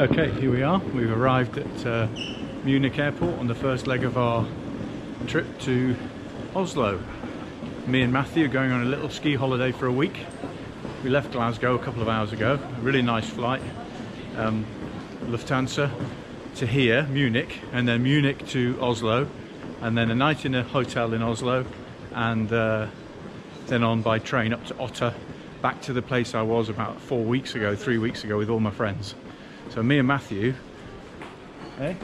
Okay, here we are. We've arrived at Munich airport on the first leg of our trip to Oslo. Me and Matthew are going on a little ski holiday for a week. We left Glasgow a couple of hours ago. A really nice flight. Lufthansa to here, Munich, and then Munich to Oslo, and then a night in a hotel in Oslo, and then on by train up to Otta, back to the place I was about 3 weeks ago with all my friends. So me and Matthew are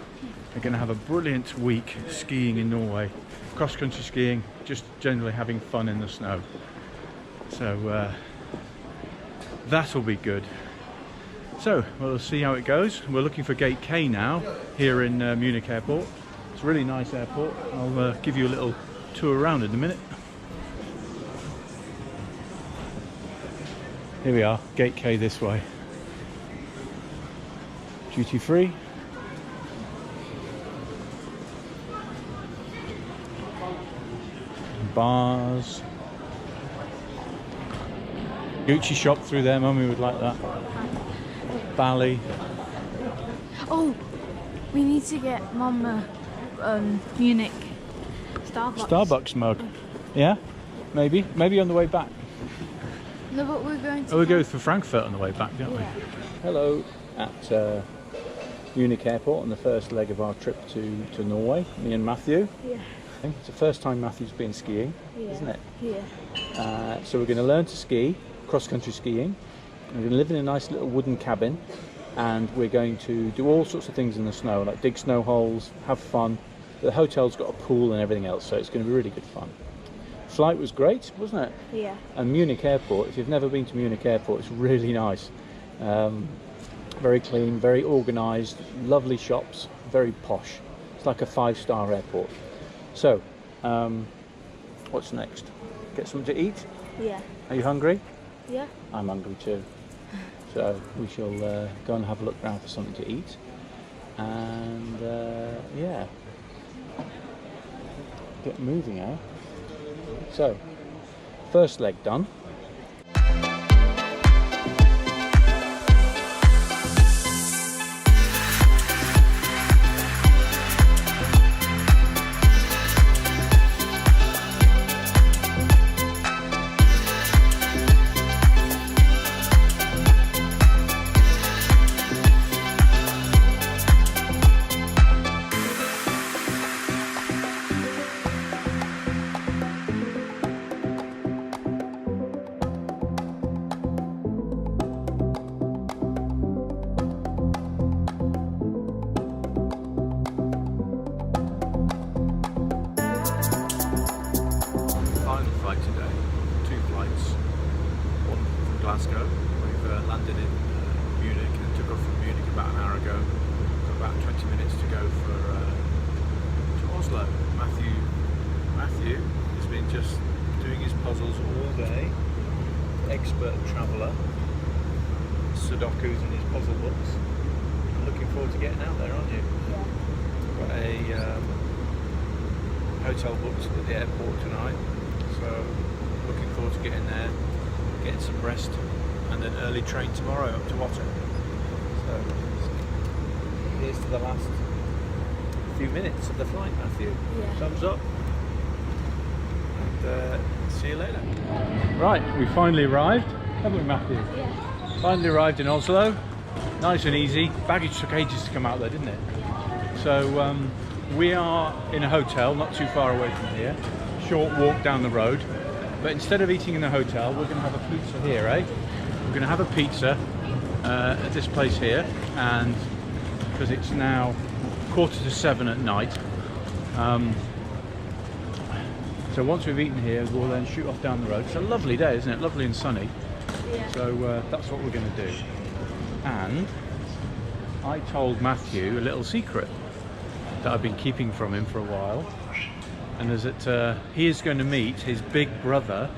going to have a brilliant week skiing in Norway, cross-country skiing, just generally having fun in the snow. So that'll be good. So we'll see how it goes. We're looking for Gate K now here in Munich airport. It's a really nice airport. I'll give you a little tour around in a minute. Here we are, Gate K this way. Duty free. Bars. Gucci shop through there, Mummy would like that. Bally. Oh, we need to get Mum a Munich Starbucks mug. Yeah? Maybe on the way back. No, but we're going to... Oh, we go for Frankfurt on the way back, don't we? Hello at Munich airport on the first leg of our trip to Norway, me and Matthew. Yeah. It's the first time Matthew's been skiing, isn't it? Yeah. So we're going to learn to ski, cross-country skiing. We're going to live in a nice little wooden cabin, and we're going to do all sorts of things in the snow, like dig snow holes, have fun. The hotel's got a pool and everything else, so it's going to be really good fun. Flight was great, wasn't it? Yeah. And Munich airport, if you've never been to Munich airport, it's really nice. Very clean, very organised, lovely shops, very posh. It's like a 5-star airport. So, what's next? Get something to eat? Yeah. Are you hungry? Yeah. I'm hungry too. So we shall go and have a look around for something to eat. And yeah, get moving, eh? So, first leg done. Glasgow. We've landed in Munich and took off from Munich about an hour ago. Got about 20 minutes to go to Oslo. Matthew has been just doing his puzzles all day. Expert traveller. Sudokus in his puzzle books. I'm looking forward to getting out there, aren't you? Yeah. Got a hotel booked at the airport tonight, so looking forward to getting there. Getting some rest, and an early train tomorrow up to Otta. So here's to the last few minutes of the flight, Matthew. Yeah. Thumbs up, and see you later. Right, we finally arrived, haven't we, Matthew? Yeah. Finally arrived in Oslo. Nice and easy. Baggage took ages to come out there, didn't it? So we are in a hotel not too far away from here. Short walk down the road. But instead of eating in the hotel, we're going to have a pizza here, eh? We're going to have a pizza at this place here, and because it's now 6:45 at night. So once we've eaten here, we'll then shoot off down the road. It's a lovely day, isn't it? Lovely and sunny. Yeah. So that's what we're going to do. And I told Matthew a little secret that I've been keeping from him for a while. And is that he is going to meet his big brother,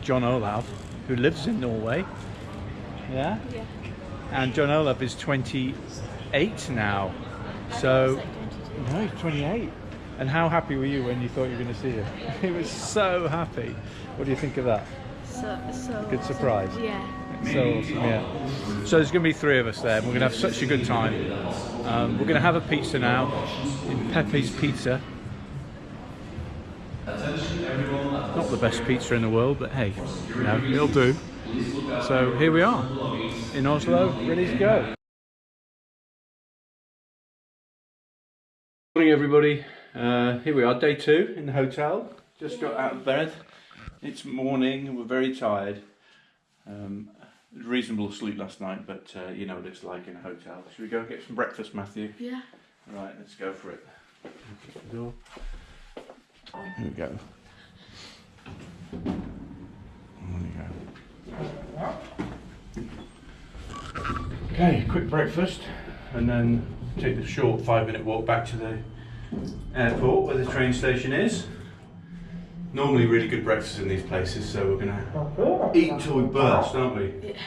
John Olav, who lives in Norway. Yeah? Yeah. And John Olav is 28 now. So, no, he's 28. And how happy were you when you thought you were going to see him? He was so happy. What do you think of that? So good surprise. Yeah. So awesome, yeah. So there's going to be 3 of us there, and we're going to have such a good time. We're going to have a pizza now in Pepe's Pizza. Not the best pizza in the world, but hey, you know, it'll do. So here we are in Oslo, ready to go. Morning everybody, here we are, day 2 in the hotel. Just got out of bed. It's morning and we're very tired. Reasonable sleep last night, but you know what it's like in a hotel. Should we go and get some breakfast, Matthew? Yeah. Right, let's go for it. Open the door. Here we go. There we go. Okay, quick breakfast and then take the short 5-minute walk back to the airport where the train station is. Normally really good breakfast in these places, so we're going to eat until we burst, aren't we? Yeah.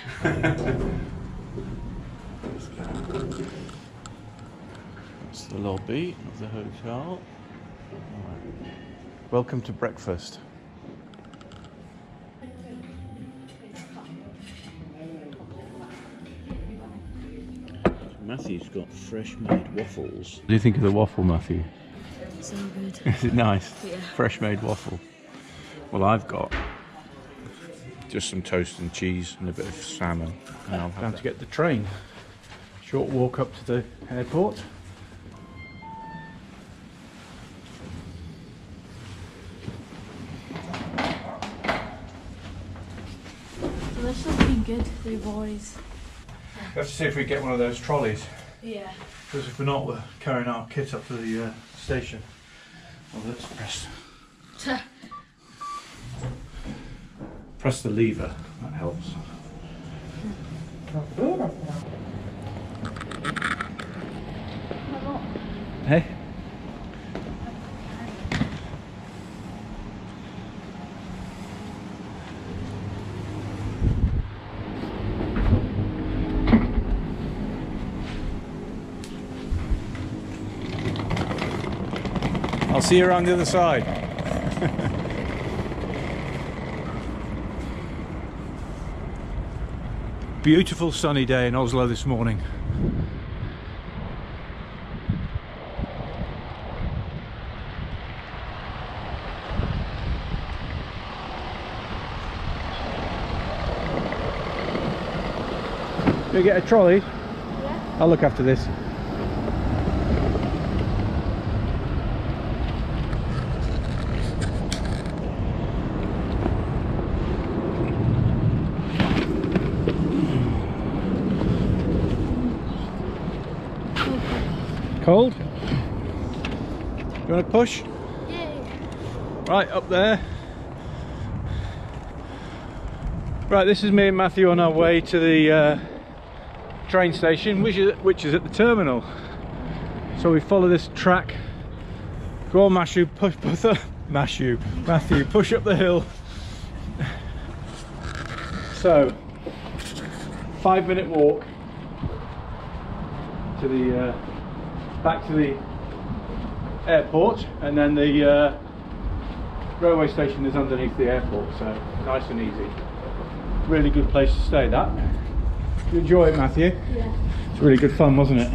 That's the lobby of the hotel. Right. Welcome to breakfast. Matthew's got fresh made waffles. What do you think of the waffle, Matthew? So good. Is it nice? Yeah. Fresh made waffle. Well, I've got just some toast and cheese and a bit of salmon. And I'll have to get the train. Short walk up to the airport. So this will be good for you boys. We have to see if we get one of those trolleys. Yeah. Because if we're not, we're carrying our kit up to the station. Well, let's press the lever. That helps. Hey. I'll see you around the other side. Beautiful sunny day in Oslo this morning. You get a trolley? Yeah. I'll look after this. Cold? You want to push? Yeah. Right, up there. Right, this is me and Matthew on our way to the train station, which is at the terminal. So we follow this track. Go on, Matthew, Matthew, push up the hill. So, 5-minute walk to the back to the airport, and then the railway station is underneath the airport, so nice and easy. Really good place to stay, that. Did you enjoy it, Matthew? Yeah. It's really good fun, wasn't it?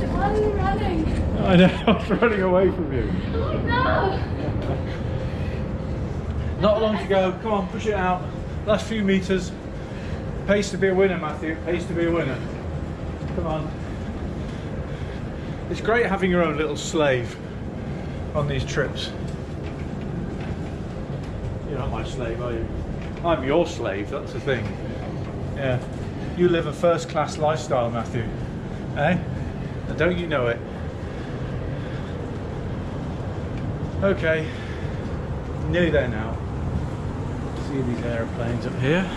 Why are you running? I know, I was running away from you. Oh no! Not long to go, come on, push it out. Last few metres. Pays to be a winner, Matthew, pays to be a winner. Come on. It's great having your own little slave on these trips. You're not my slave, are you? I'm your slave, that's the thing. Yeah. You live a first-class lifestyle, Matthew. Eh? And don't you know it? Okay. Nearly there now. See these aeroplanes up here.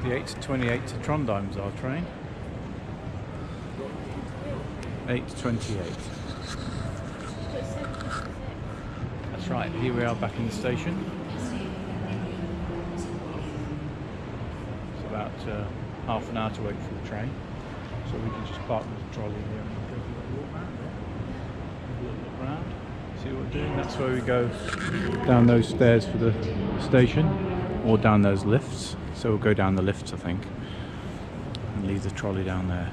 The 8:28 to Trondheim's our train. 8:28. That's right, here we are back in the station. It's about half an hour to wait for the train. So we can just park the trolley here and go for a walk around. Have a little look around, see what we're doing. That's where we go down those stairs for the station, or down those lifts. So we'll go down the lifts, I think, and leave the trolley down there.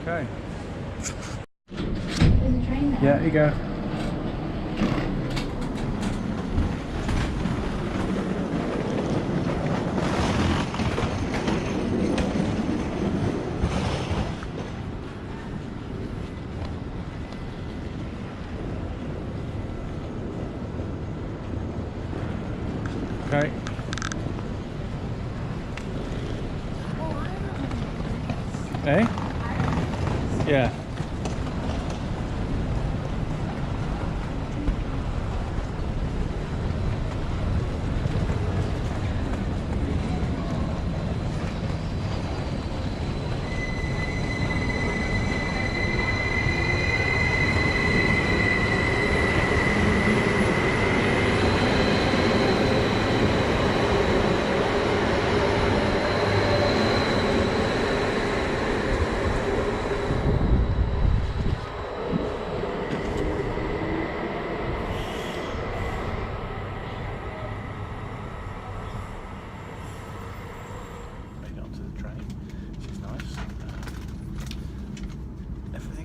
Okay. There's a train there. Yeah, here you go. Okay. Eh? Yeah.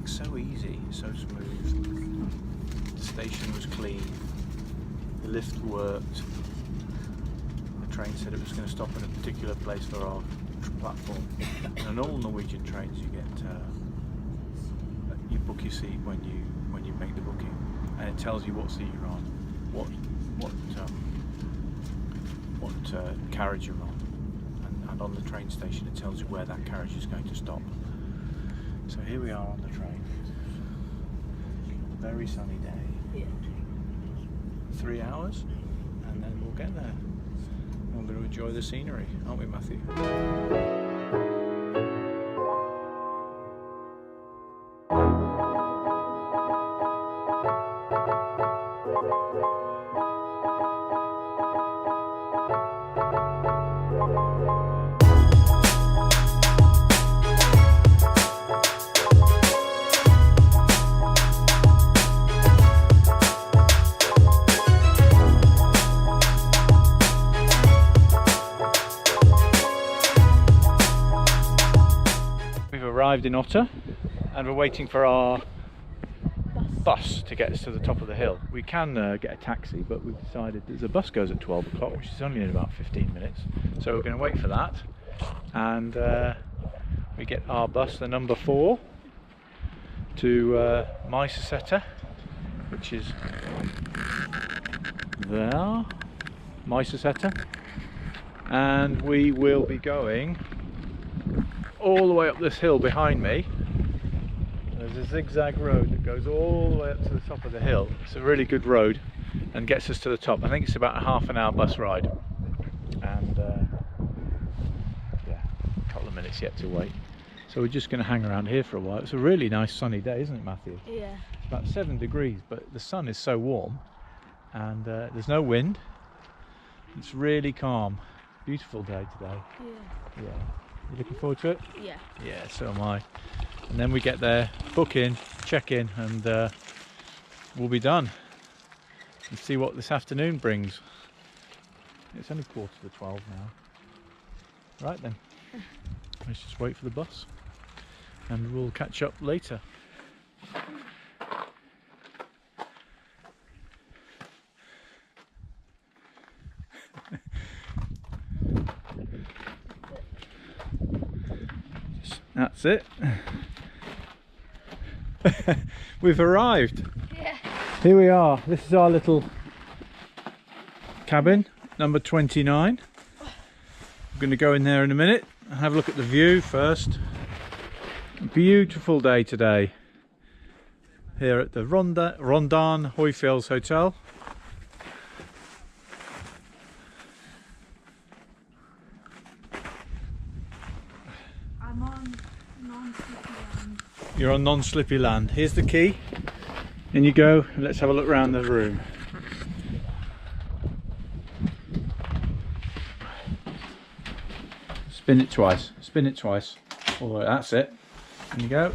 So easy, so smooth. The station was clean, the lift worked, the train said it was going to stop in a particular place for our platform. And on all Norwegian trains you get you book your seat when you make the booking, and it tells you what seat you're on, what carriage you're on, and on the train station it tells you where that carriage is going to stop. So here we are on the train. Very sunny day. Yeah. 3 hours, and then we'll get there. We're going to enjoy the scenery, aren't we, Matthew? Arrived in Otta, and we're waiting for our bus to get us to the top of the hill. We can get a taxi, but we've decided that the bus goes at 12 o'clock, which is only in about 15 minutes. So we're going to wait for that, and we get our bus, the number 4, to Mysusæter, which is there, Mysusæter, and we will be going all the way up this hill behind me. There's a zigzag road that goes all the way up to the top of the hill. It's a really good road and gets us to the top. I think it's about a half an hour bus ride, and yeah, a couple of minutes yet to wait. So we're just going to hang around here for a while. It's a really nice sunny day, isn't it, Matthew? Yeah. It's about 7 degrees, but the sun is so warm, and there's no wind. It's really calm. Beautiful day today. Yeah. Yeah. You looking forward to it? Yeah. Yeah, so am I. And then we get there, book in, check in, and we'll be done. And see what this afternoon brings. It's only 11:45 now. Right then, let's just wait for the bus, and we'll catch up later. That's it. We've arrived. Yeah. Here we are. This is our little cabin, number 29. I'm going to go in there in a minute and have a look at the view first. Beautiful day today here at the Rondaan Hoyfields Hotel. I'm on non-slippy land. You're on non-slippy land. Here's the key. In you go. Let's have a look around the room. Spin it twice. Spin it twice. Oh, that's it. In you go.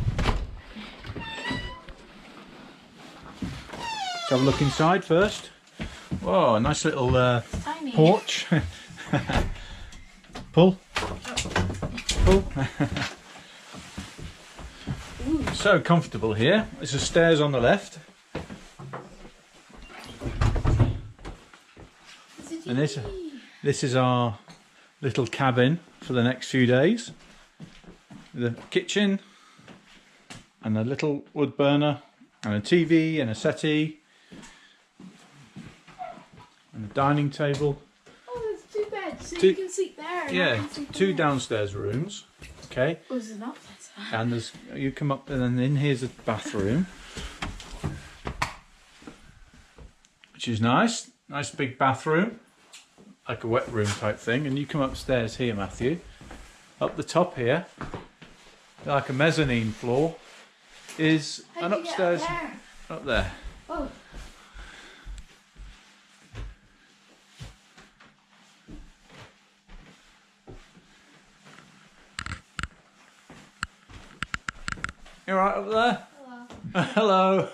Let's have a look inside first. Whoa, a nice little porch. Pull. Pull. So comfortable here. There's the stairs on the left. And this is our little cabin for the next few days. The kitchen and a little wood burner and a TV and a settee and a dining table. Oh, there's 2 beds, so you can sleep there. And Yeah, I can sleep 2 there. downstairs rooms. Okay. Oh, there's enough. And there's, you come up and then in here's a bathroom, which is nice. Nice big bathroom, like a wet room type thing. And you come upstairs here, Matthew. Up the top here, like a mezzanine floor, is an upstairs up there. Oh. You all right up there? Hello. Hello.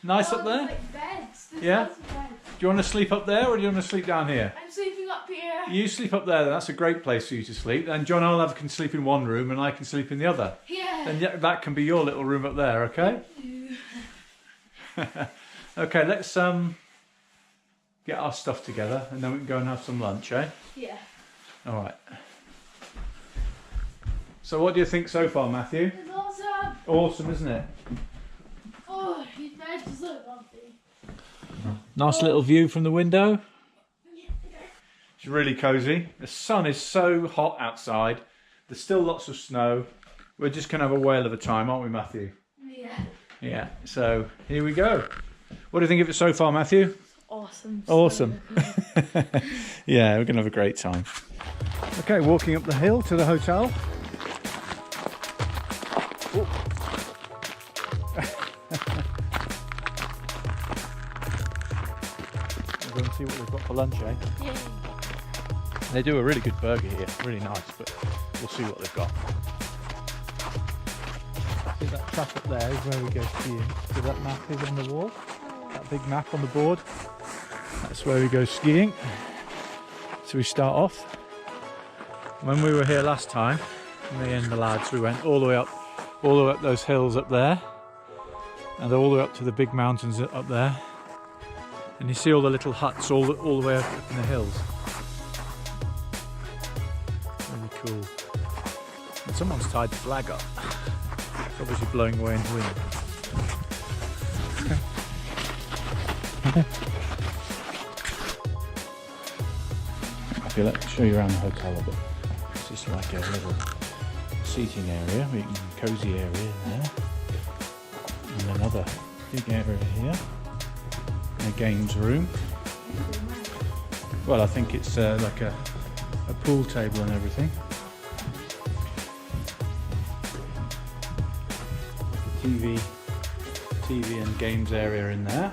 Nice up there? Like beds. There's Yeah? lots of beds. Do you want to sleep up there or do you want to sleep down here? I'm sleeping up here. You sleep up there, then that's a great place for you to sleep. And John Oliver can sleep in one room and I can sleep in the other. Yeah. And that can be your little room up there, okay? Okay, let's get our stuff together and then we can go and have some lunch, eh? Yeah. Alright. So what do you think so far, Matthew? It's awesome. Awesome, isn't it? Oh, his bed is so comfy. Nice little view from the window. It's really cosy. The sun is so hot outside. There's still lots of snow. We're just going to have a whale of a time, aren't we, Matthew? Yeah. Yeah, so here we go. What do you think of it so far, Matthew? Awesome. Awesome. Yeah, we're going to have a great time. Okay, walking up the hill to the hotel. We'll go and see what we've got for lunch, eh? Yay. They do a really good burger here, really nice, but we'll see what they've got. See that track up there is where we go skiing. See that map is on the wall? That big map on the board? That's where we go skiing. So we start off. When we were here last time, me and the lads, we went all the way up those hills up there, and all the way up to the big mountains up there. And you see all the little huts all the way up in the hills. Really cool. And someone's tied the flag up. It's obviously blowing away in the wind. I feel like to show you around the hotel a bit. It's just like a little seating area, where you can cosy area in there. And another big area here. A games room. Well, I think it's like a pool table and everything. TV and games area in there.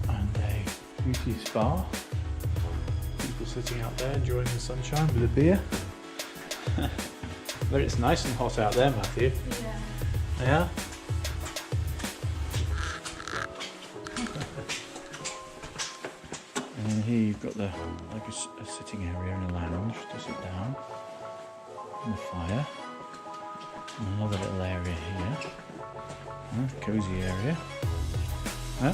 And a beauty spa. People sitting out there enjoying the sunshine with a beer. But it's nice and hot out there, Matthew. Yeah. Yeah? And then here you've got the like a sitting area and a lounge to sit down. And a fire. And another little area here. Cozy area. Huh?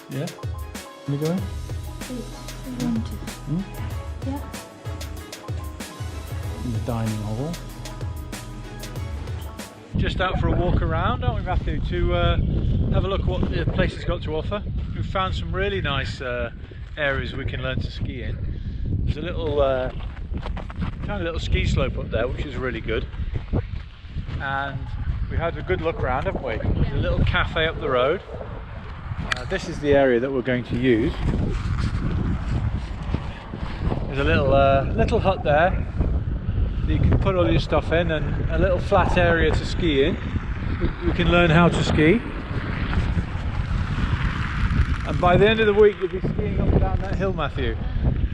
Yeah? You going? Yeah. In the dining hall. Just out for a walk around, aren't we, Matthew, to have a look at what the place has got to offer. We've found some really nice areas we can learn to ski in. There's a little tiny little ski slope up there, which is really good. And we had a good look around, haven't we? There's a little cafe up the road. This is the area that we're going to use. There's a little hut there that you can put all your stuff in, and a little flat area to ski in. We can learn how to ski. And by the end of the week you'll be skiing up and down that hill, Matthew.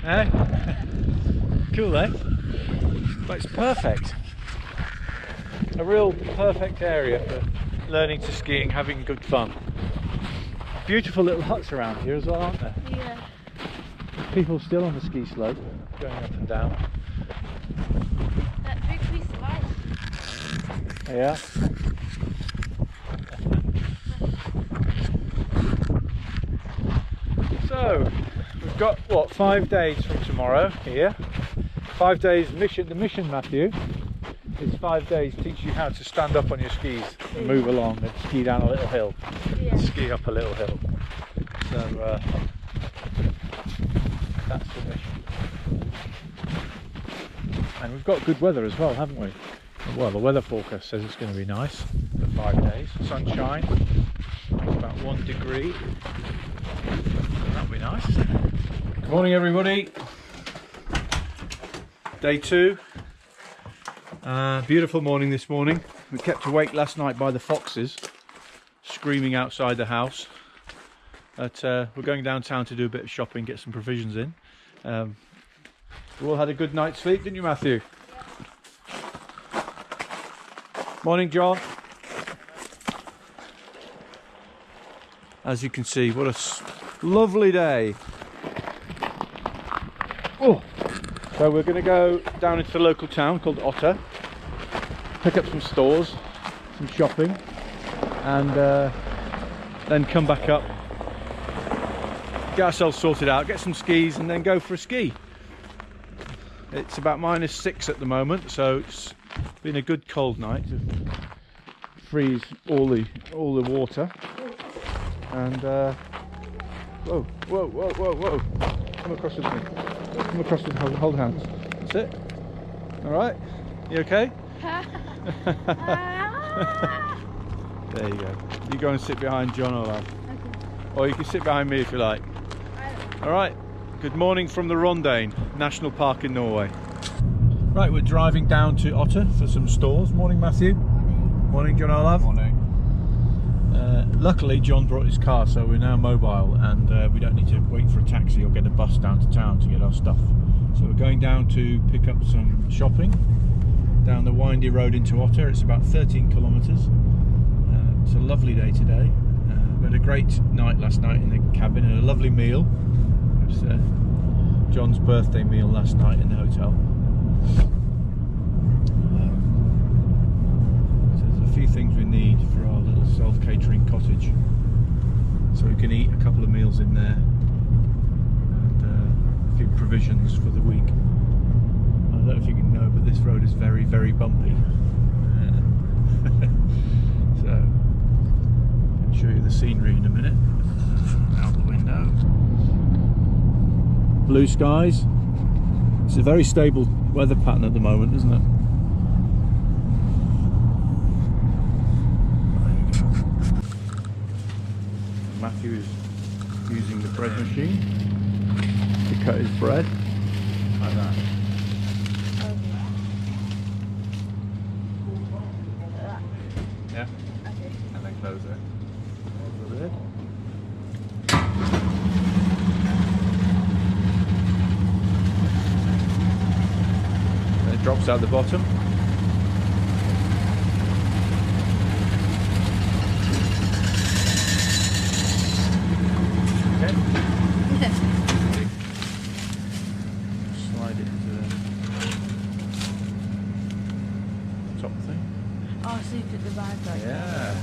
Eh? Cool, eh? But it's perfect. A real perfect area for learning to ski and having good fun. Beautiful little huts around here as well, aren't there? Yeah. People still on the ski slope, going up and down. That big piece of ice. Yeah. So, we've got, what, 5 days from tomorrow here. 5 days mission. The mission, Matthew, is 5 days teach you how to stand up on your skis and move along and ski down a little hill. Yeah. Ski up a little hill. So, that's the mission. And we've got good weather as well, haven't we? Well, the weather forecast says it's going to be nice for 5 days. Sunshine, about 1 degree. That'll be nice. Good morning, everybody. Day 2. Beautiful morning this morning. We kept awake last night by the foxes screaming outside the house. But we're going downtown to do a bit of shopping, get some provisions in. We all had a good night's sleep, didn't you, Matthew? Morning, John. As you can see, what a lovely day. Oh, so we're going to go down into the local town called Otter, pick up some stores, some shopping, and then come back up, get ourselves sorted out, get some skis, and then go for a ski. It's about -6 at the moment, so it's been a good cold night to freeze all the water. And whoa, whoa, whoa, whoa, whoa! Come across with me. Come across with me. Hold hands. That's it. All right. You okay? There you go. You go and sit behind John, all right? Okay. Or you can sit behind me if you like. All right. Good morning from the Rondane National Park in Norway. Right, we're driving down to Otter for some stores. Morning, Matthew. Morning. Morning, John Olav. Morning. Luckily, John brought his car, so we're now mobile, and we don't need to wait for a taxi or get a bus down to town to get our stuff. So we're going down to pick up some shopping down the windy road into Otter. It's about 13 kilometres. It's a lovely day today. We had a great night last night in the cabin and a lovely meal. It was John's birthday meal last night in the hotel. So there's a few things we need for our little self-catering cottage, so we can eat a couple of meals in there, and a few provisions for the week. I don't know if you can know, but this road is very, very bumpy. So I'll show you the scenery in a minute. Out the window. Blue skies. It's a very stable weather pattern at the moment, isn't it? Matthew is using the bread machine to cut his bread like that. Yeah? Okay. And then close it. Close the lid. And it drops out the bottom. Slide it into the top thing. Oh, so you did the bag like Yeah.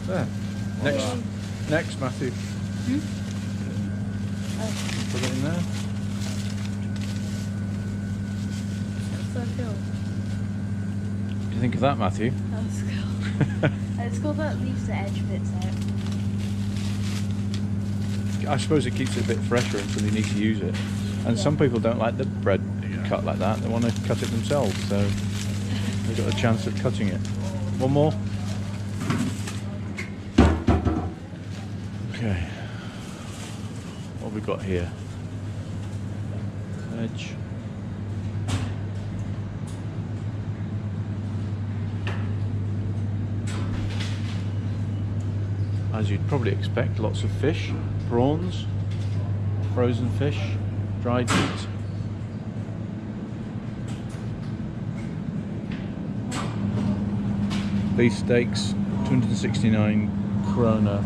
There. Next, Matthew. Put it in there. That's so cool. What do you think of that, Matthew? That's cool. It's called that leaves the edge bits out. I suppose it keeps it a bit fresher until you need to use it. And some people don't like the bread cut like that. They want to cut it themselves, so they've got a chance at cutting it. One more. Okay. What have we got here? Edge. As you'd probably expect, lots of fish, prawns, frozen fish, dried meat. Beef steaks, 269 krona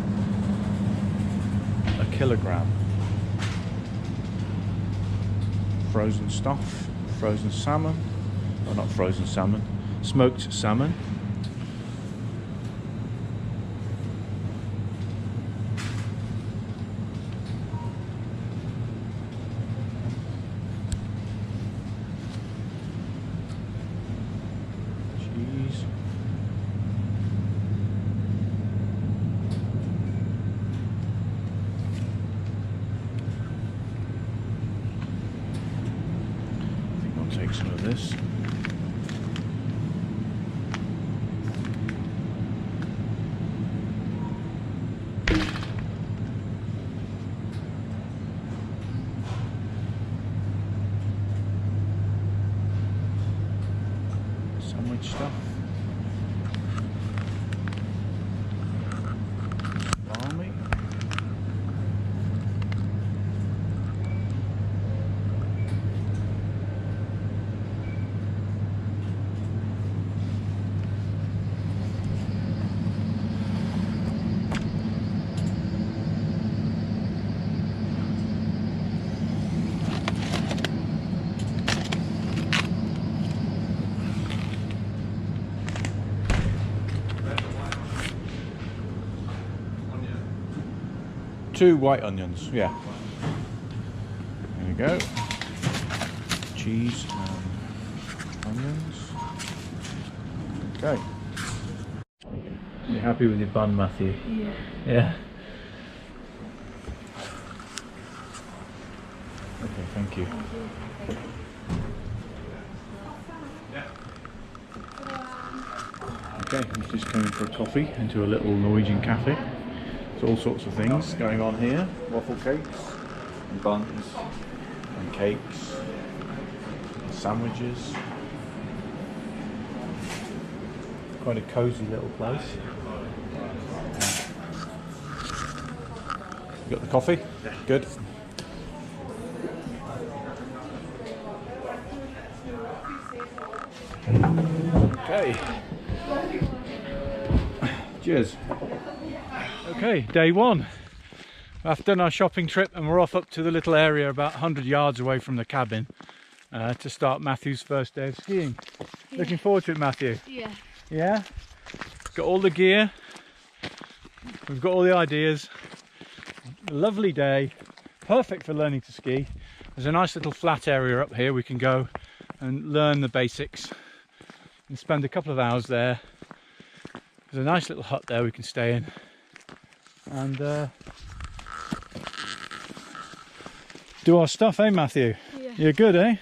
a kilogram. Frozen stuff, frozen salmon, oh not frozen salmon, smoked salmon. Cheese. Take some of this. Sandwich stuff. Barmy. Two white onions, yeah. There you go. Cheese and onions. Okay. You happy with your bun, Matthew? Yeah. Yeah. Okay, thank you. Okay, I'm just coming for a coffee into a little Norwegian cafe. All sorts of things going on here. Waffle cakes and buns and cakes and sandwiches. Quite a cosy little place. You got the coffee? Yeah. Good. Okay. Cheers. Okay, day one. We've done our shopping trip and we're off up to the little area about 100 yards away from the cabin to start Matthew's first day of skiing. Yeah. Looking forward to it, Matthew? Yeah. Yeah? Got all the gear. We've got all the ideas. A lovely day. Perfect for learning to ski. There's a nice little flat area up here we can go and learn the basics and spend a couple of hours there. There's a nice little hut there we can stay in. And do our stuff, eh, Matthew? Yeah. You're good, eh?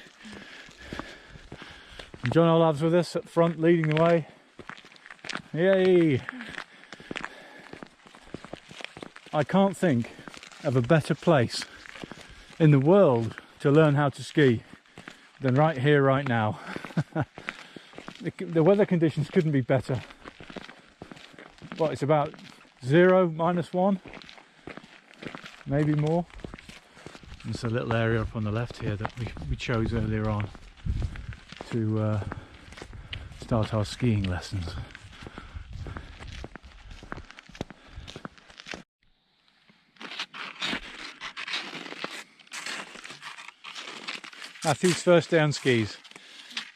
And John Olav's with us up front, leading the way. Yay! I can't think of a better place in the world to learn how to ski than right here, right now. The weather conditions couldn't be better. Well, it's about 0, -1, maybe more. There's a little area up on the left here that we chose earlier on to start our skiing lessons. Matthew's first day on skis.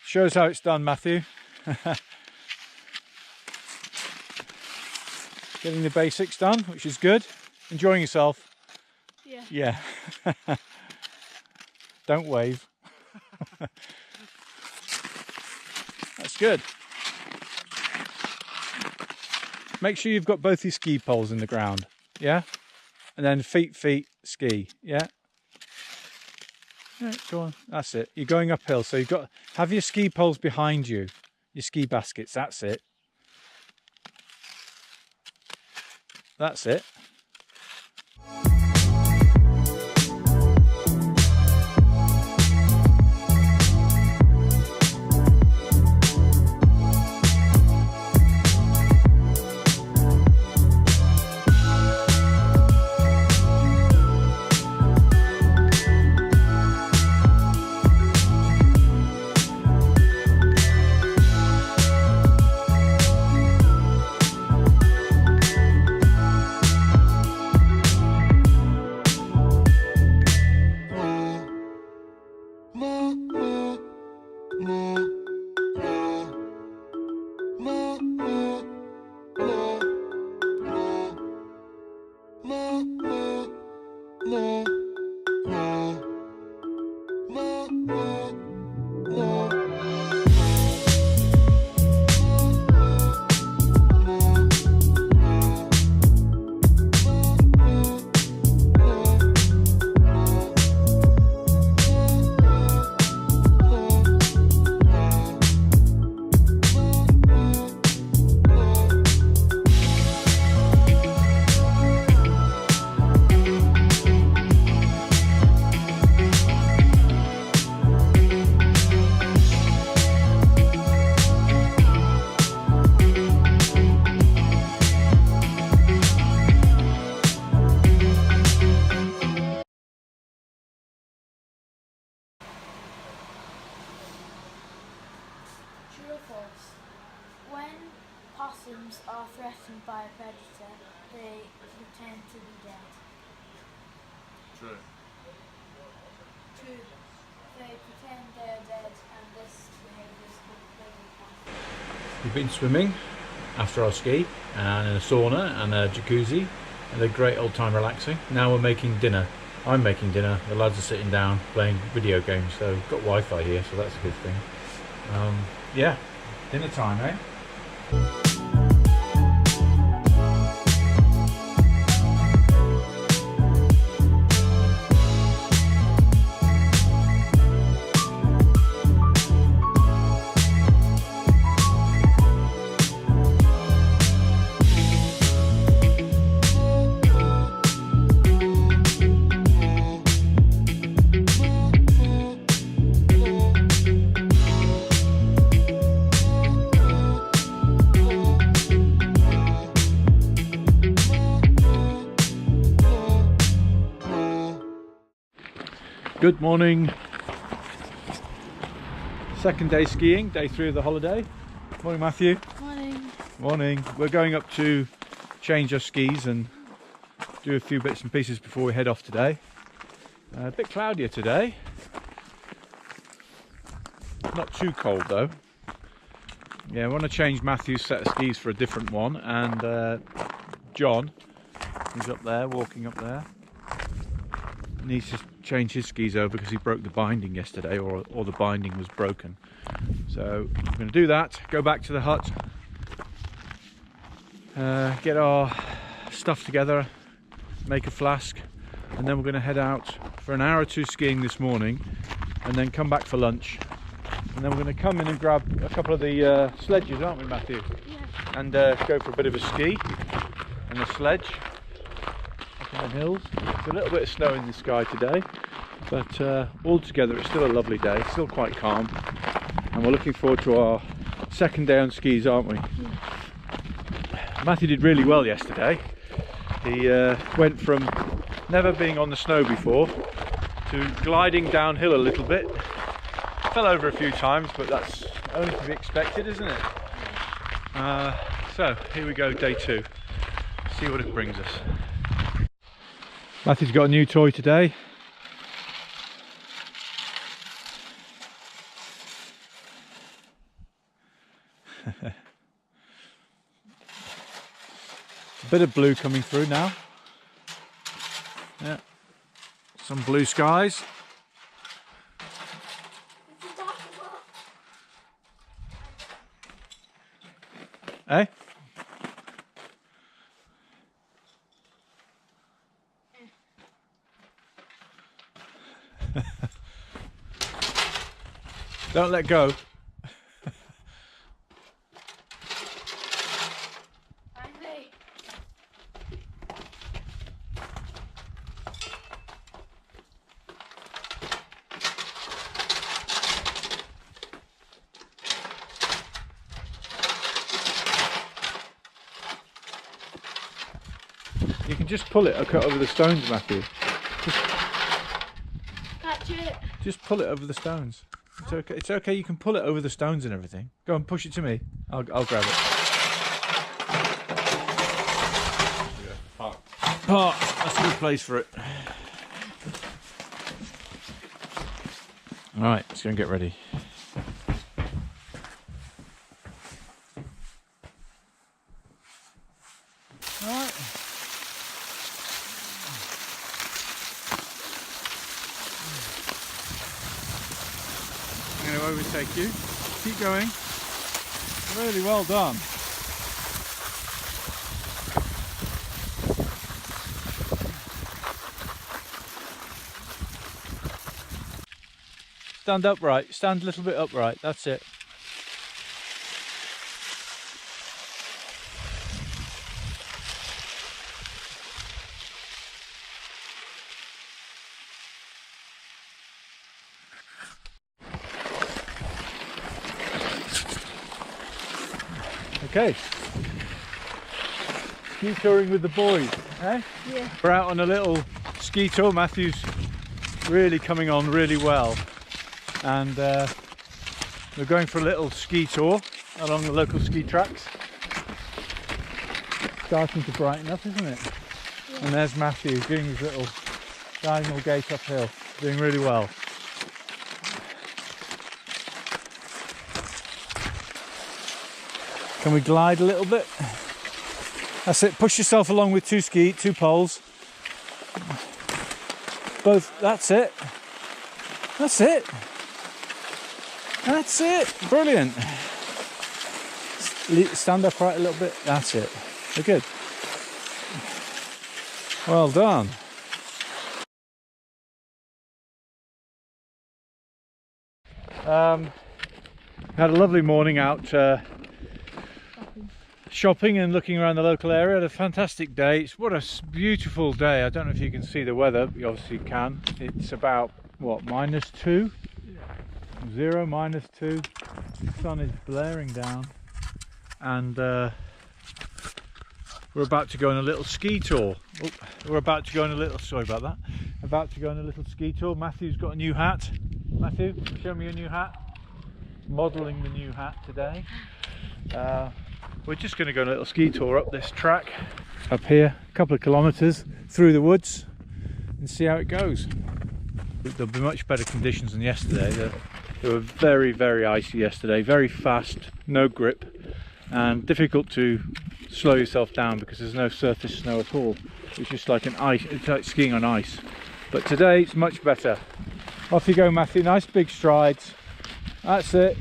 Shows how it's done, Matthew. Getting the basics done, which is good. Enjoying yourself? Yeah. Yeah. Don't wave. That's good. Make sure you've got both your ski poles in the ground. Yeah? And then feet, ski. Yeah? Yeah, go on. That's it. You're going uphill, so you've got have your ski poles behind you. Your ski baskets. That's it. That's it. True or false? When possums are threatened by a predator, they pretend to be dead. True. True. They pretend they are dead, and this behaviour is completely possible. We've been swimming after our ski, and in a sauna and a jacuzzi, and a great old time relaxing. Now we're making dinner. I'm making dinner. The lads are sitting down playing video games, so we've got Wi-Fi here, so that's a good thing. Yeah, dinner time, eh? Good morning. Second day skiing, day 3 of the holiday. Morning, Matthew. Morning. Morning. We're going up to change our skis and do a few bits and pieces before we head off today. A bit cloudier today. Not too cold though. Yeah, I want to change Matthew's set of skis for a different one, and John, who's up there, walking up there, needs to change his skis over because he broke the binding yesterday, or the binding was broken. So I'm going to do that, go back to the hut, get our stuff together, make a flask, and then we're going to head out for an hour or two skiing this morning, and then come back for lunch, and then we're going to come in and grab a couple of the sledges, aren't we, Matthew? Yeah. And go for a bit of a ski and a sledge up in the hills. There's a little bit of snow in the sky today, but altogether it's still a lovely day, it's still quite calm, and we're looking forward to our second day on skis, aren't we? Yeah. Matthew did really well yesterday. He went from never being on the snow before to gliding downhill a little bit. Fell over a few times, but that's only to be expected, isn't it? So here we go, day 2. See what it brings us. Matthew's got a new toy today. A bit of blue coming through now. Yeah, some blue skies. Eh? Don't let go. Finally. You can just pull it over the stones, Matthew. Catch it. Just pull it over the stones. It's okay. It's okay. You can pull it over the stones and everything. Go and push it to me. I'll grab it. Park. That's a good place for it. All right, let's go and get ready. All right. I'm going to overtake you. Keep going. Really well done. Stand upright. Stand a little bit upright. That's it. Okay. Ski touring with the boys, eh? Yeah. We're out on a little ski tour. Matthew's really coming on really well. And we're going for a little ski tour along the local ski tracks. Starting to brighten up, isn't it? Yeah. And there's Matthew doing his little diagonal gait uphill, doing really well. Can we glide a little bit? That's it, push yourself along with two poles. Both, that's it. That's it. That's it, brilliant. Stand upright a little bit, that's it. We're good. Well done. Had a lovely morning out shopping and looking around the local area. Had a fantastic day. What a beautiful day. I don't know if you can see the weather. You obviously can. It's about what, -2? 0, -2. The sun is blaring down, and we're about to go on a little ski tour. Oh, we're about to go on a little. Sorry about that. About to go on a little ski tour. Matthew's got a new hat. Matthew, show me your new hat. Modelling the new hat today. We're just going to go on a little ski tour up this track, up here, a couple of kilometres through the woods, and see how it goes. There'll be much better conditions than yesterday. They were very, very icy yesterday, very fast, no grip, and difficult to slow yourself down because there's no surface snow at all. It's just like it's like skiing on ice. But today it's much better. Off you go, Matthew. Nice big strides. That's it.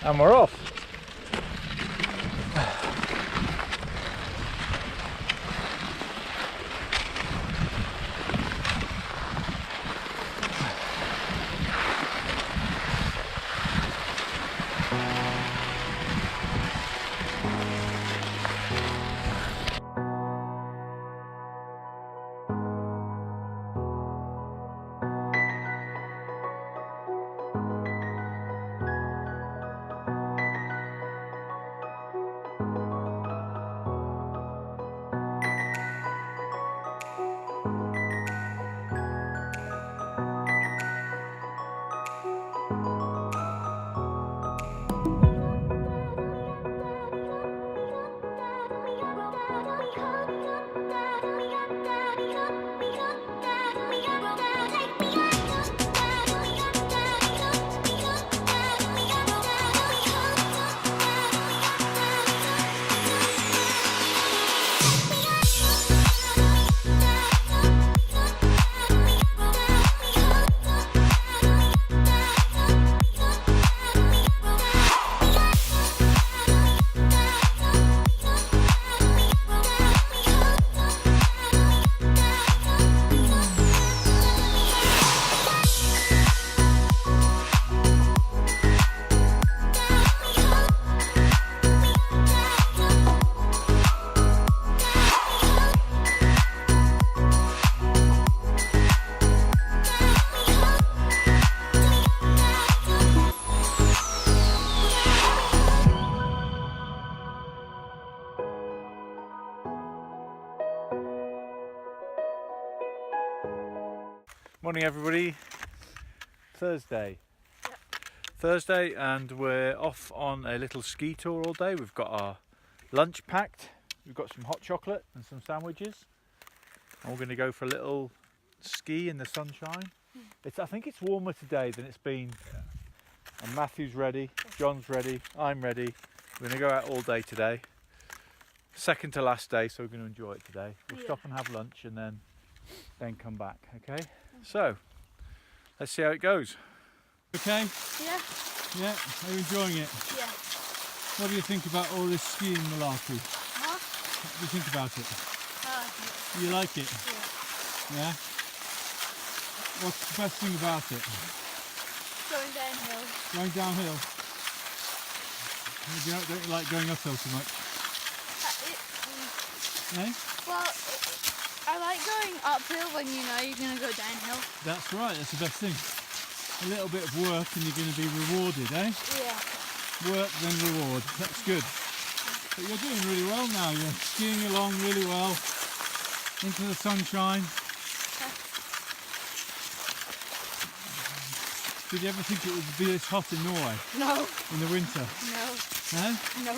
And we're off. Morning everybody. Thursday. Yep. Thursday, and we're off on a little ski tour all day. We've got our lunch packed. We've got some hot chocolate and some sandwiches. And we're going to go for a little ski in the sunshine. I think it's warmer today than it's been. And Matthew's ready, John's ready, I'm ready. We're going to go out all day today. Second to last day, so we're going to enjoy it today. We'll stop and have lunch and then come back, okay? So, let's see how it goes. Okay? Yeah. Yeah, are you enjoying it? Yeah. What do you think about all this skiing malarkey? Huh? What do you think about it? I You like it? Yeah. Yeah? What's the best thing about it? Going downhill. Going downhill? Don't you like going uphill too much? Eh? Well, I like going uphill when you know you're going to go downhill. That's right, that's the best thing. A little bit of work and you're going to be rewarded, eh? Yeah. Work then reward, that's good. But you're doing really well now, you're skiing along really well into the sunshine. Did you ever think it would be this hot in Norway? No. In the winter? No. Eh? No.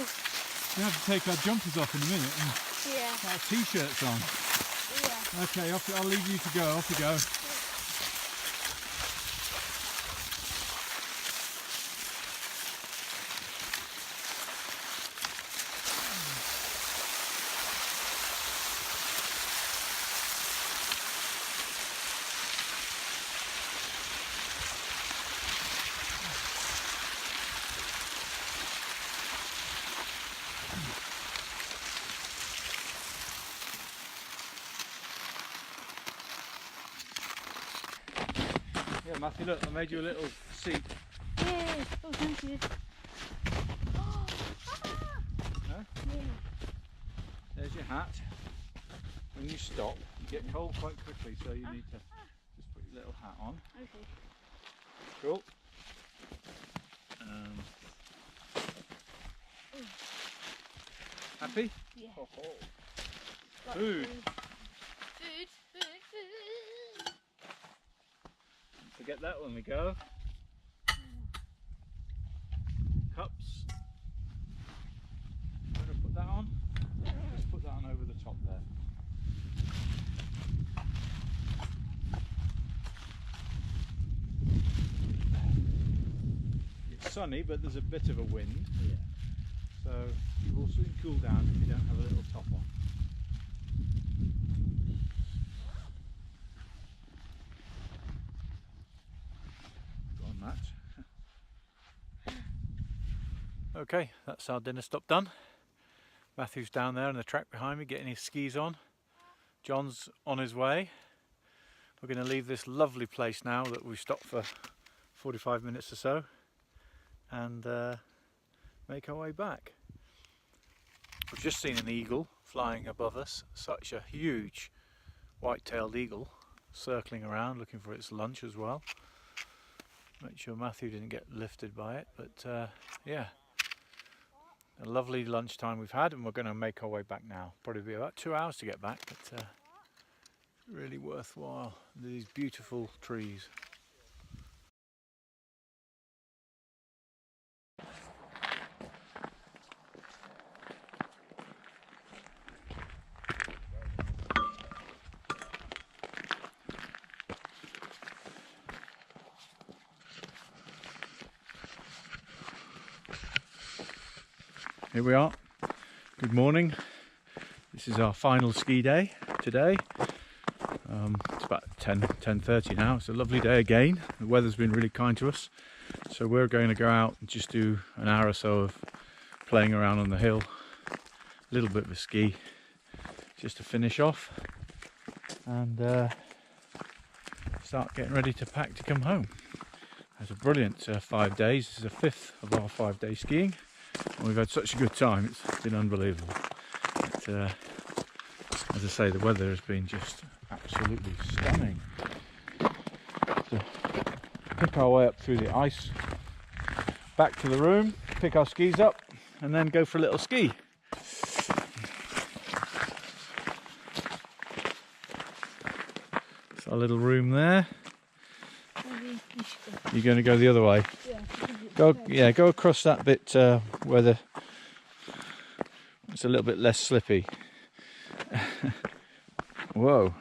We have to take our jumpers off in a minute and Yeah. our t-shirts on. Yeah. Okay, I'll leave you to go, off you go. Yeah, Matthew, look, I made you a little seat. Yay. Oh, thank you. No? There's your hat. When you stop, you get cold quite quickly, so you need to just put your little hat on. Okay. Cool. Happy? Yeah. Oh, oh. Got Food. Food. Don't forget that when we go. Cups. I'm going to put that on. Just put that on over the top there. It's sunny, but there's a bit of a wind. Yeah. So you will soon cool down if you don't have a little top on. Go on, Matt. Okay, that's our dinner stop done. Matthew's down there on the track behind me getting his skis on. John's on his way. We're going to leave this lovely place now that we've stopped for 45 minutes or so and make our way back. We've just seen an eagle flying above us, such a huge white-tailed eagle circling around looking for its lunch as well. Make sure Matthew didn't get lifted by it, but yeah, a lovely lunchtime we've had, and we're going to make our way back now. Probably be about 2 hours to get back, but really worthwhile. These beautiful trees. Here we are. Good morning. This is our final ski day today. It's about 10:30 now. It's a lovely day again. The weather's been really kind to us. So we're going to go out and just do an hour or so of playing around on the hill. A little bit of a ski just to finish off and start getting ready to pack to come home. It's a brilliant 5 days. This is the 5th of our 5-day skiing. And we've had such a good time, it's been unbelievable. But, as I say, the weather has been just absolutely stunning. So, pick our way up through the ice, back to the room, pick our skis up, and then go for a little ski. It's our little room there. You're going to go the other way. Yeah. Go across that bit where it's a little bit less slippy. Whoa.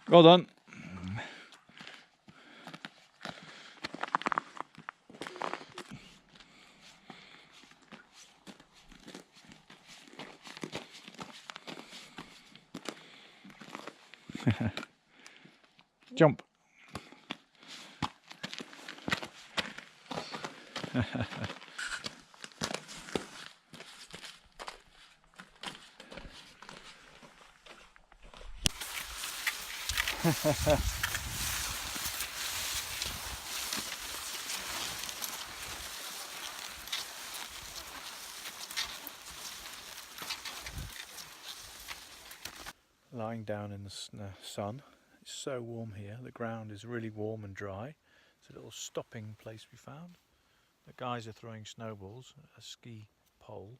Well done. Jump. Lying down in the sun. It's so warm here. The ground is really warm and dry. It's a little stopping place we found. The guys are throwing snowballs at a ski pole.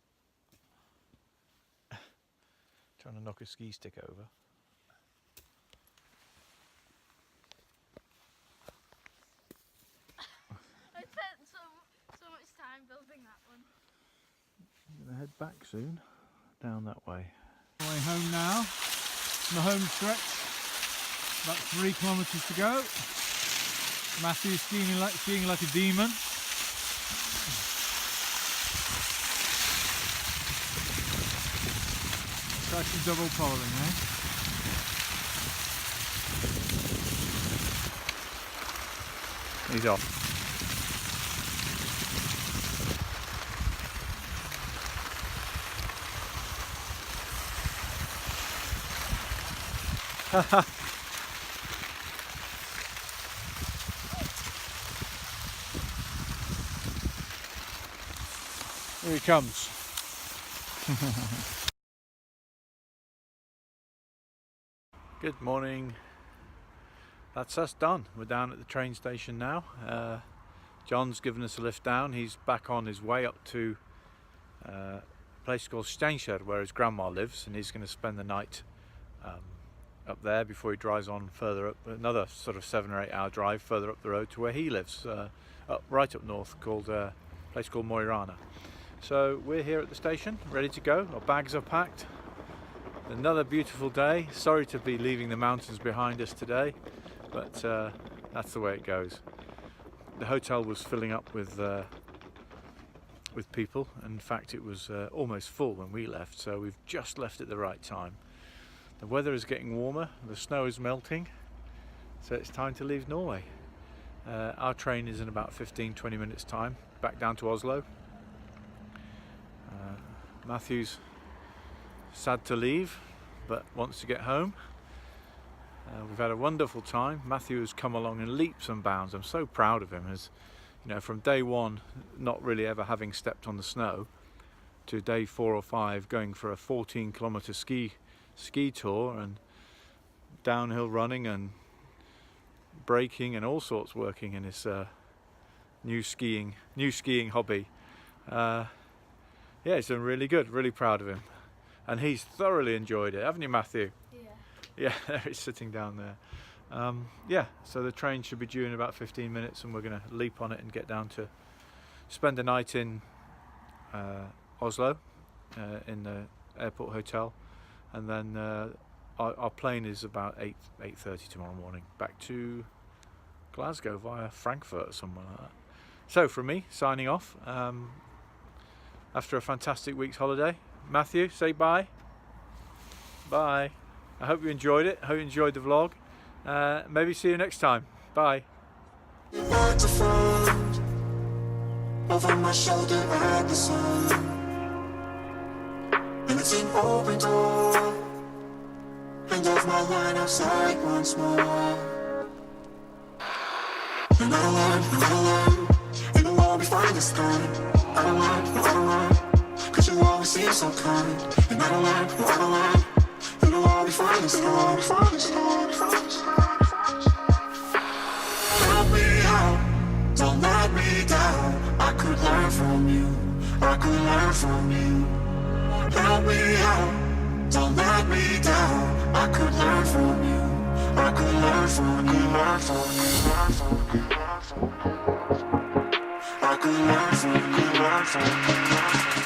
Trying to knock a ski stick over. I spent so much time building that one. I'm going to head back soon, down that way. Way home now, the home stretch, about 3 kilometres to go. Matthew's skiing like a demon. Try some double poling, eh? He's off. Here he comes. Good morning. That's us done. We're down at the train station now. John's given us a lift down. He's back on his way up to a place called Steinkjer, where his grandma lives, and he's going to spend the night up there before he drives on further up, another sort of 7 or 8 hour drive further up the road to where he lives, right up north, called a place called Mo i Rana. So we're here at the station, ready to go. Our bags are packed. Another beautiful day. Sorry to be leaving the mountains behind us today, but that's the way it goes. The hotel was filling up with people. In fact, it was almost full when we left, so we've just left at the right time. The weather is getting warmer, the snow is melting, so it's time to leave Norway. Our train is in about 15-20 minutes time, back down to Oslo. Matthew's sad to leave, but wants to get home. We've had a wonderful time. Matthew has come along in leaps and bounds. I'm so proud of him, as you know, from day one not really ever having stepped on the snow to day 4 or 5 going for a 14-kilometer ski tour and downhill running and braking and all sorts, working in his new skiing hobby. Yeah, he's done really good, really proud of him, and he's thoroughly enjoyed it, haven't you, Matthew? Yeah, there he's sitting down there. Yeah, so the train should be due in about 15 minutes, and we're going to leap on it and get down to spend the night in Oslo, in the airport hotel, and then our plane is about 8:30 tomorrow morning, back to Glasgow via Frankfurt or somewhere like that. So from me, signing off, after a fantastic week's holiday. Matthew, say bye. Bye. I hope you enjoyed it. I hope you enjoyed the vlog. Maybe see you next time. Bye. Over my shoulder at the sun, and it's an open door, and off my line outside once more. And I learn, and it'll all be fine this time. I don't learn, cause you always seem so kind. And I don't learn, it'll all be fine this time. Help me out, don't let me down. I could learn from you, I could learn from you. Help me out, don't let me down. I could learn from you. I could learn from you. I could learn from you.